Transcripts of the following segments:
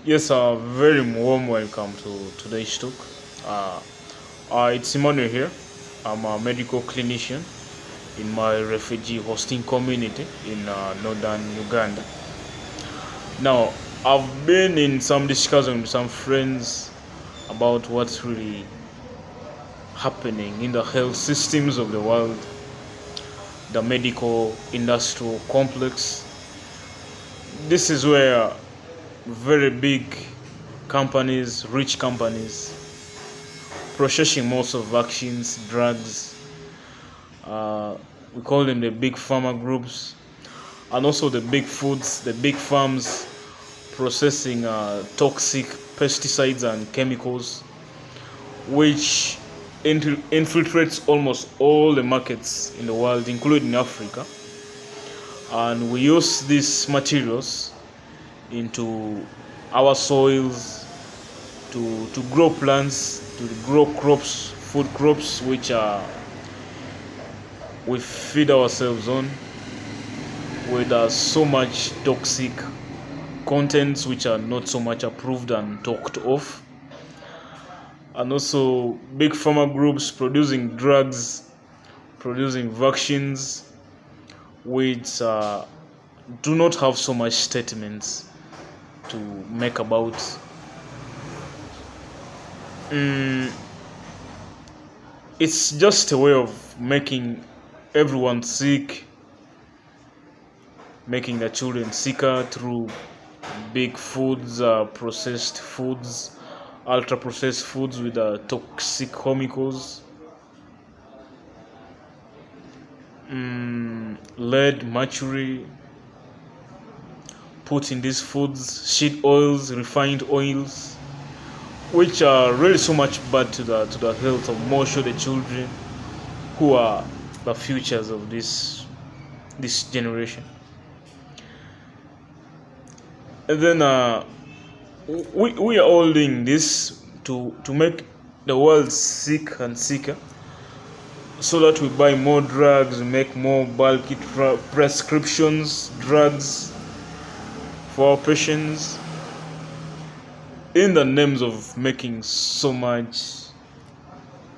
Yes, very warm welcome to today's talk. Uh, it's Emmanuel here. I'm a medical clinician in my refugee hosting community in northern Uganda. Now, I've been in some discussion with some friends about what's really happening in the health systems of the world, the medical industrial complex. This is where very big companies, rich companies, processing most of vaccines, drugs. We call them the big pharma groups, and also the big foods, the big farms processing toxic pesticides and chemicals, which infiltrates almost all the markets in the world, including Africa. And we use these materials into our soils to grow plants, to grow crops, food crops, which we feed ourselves on, with so much toxic contents which are not so much approved and talked of, and also big pharma groups producing drugs, producing vaccines, which do not have so much statements to make about. Mm, it's just a way of making everyone sick, making the children sicker through big foods, processed foods, ultra processed foods with toxic chemicals, lead, mercury, put in these foods, shit oils, refined oils, which are really so much bad to the health of most of the children who are the futures of this generation. And then we are all doing this to make the world sick and sicker, so that we buy more drugs, we make more bulky prescriptions, drugs for our patients, in the names of making so much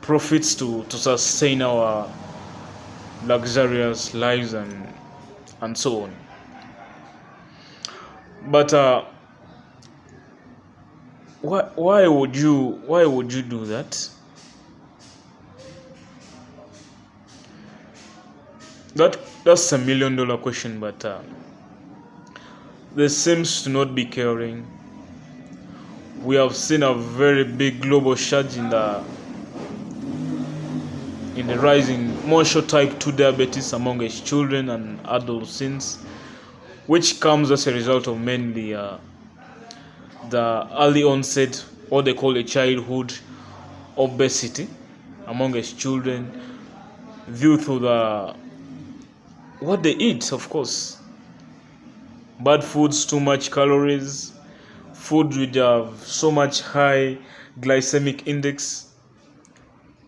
profits to sustain our luxurious lives and so on. But why would you do that? That's $1 million question, but there seems to not be caring. We have seen a very big global surge in the rising motion type 2 diabetes among its children and adolescents, which comes as a result of mainly the early onset, what they call a childhood obesity among its children, due to the what they eat, of course. Bad foods, too much calories, food with so much high glycemic index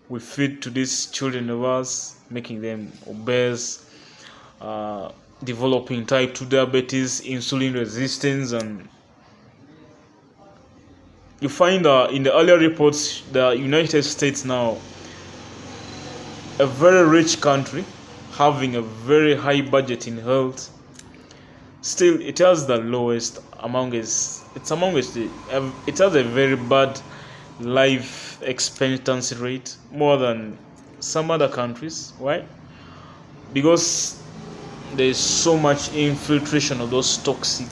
we feed to these children of ours, making them obese, developing type 2 diabetes, insulin resistance. And you find in the earlier reports, the United States now, a very rich country, having a very high budget in health, still it has the lowest among its it's among its it has a very bad life expectancy rate, more than some other countries. Why? Because there is so much infiltration of those toxic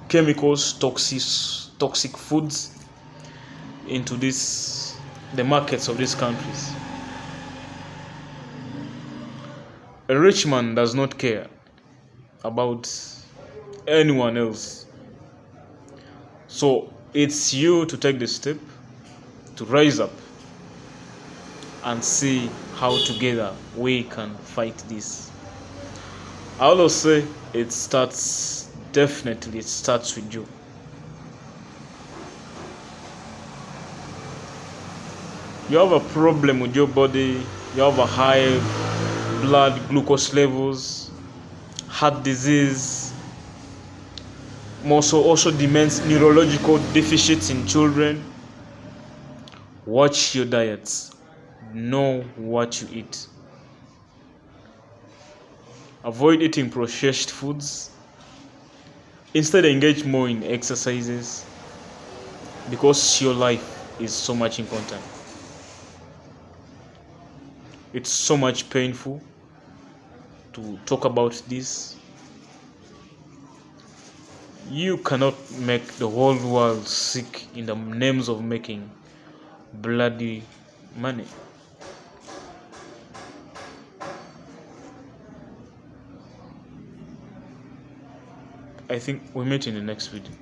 chemicals, toxic foods into the markets of these countries. A rich man does not care about anyone else. So it's you to take the step to rise up and see how together we can fight this. I always say it starts with you. You have a problem with your body, you have a high blood glucose levels, heart disease, also demands neurological deficits in children. Watch your diets. Know what you eat. Avoid eating processed foods. Instead, engage more in exercises because your life is so much important. It's so much painful to talk about this. You cannot make the whole world sick in the names of making bloody money. I think we meet in the next video.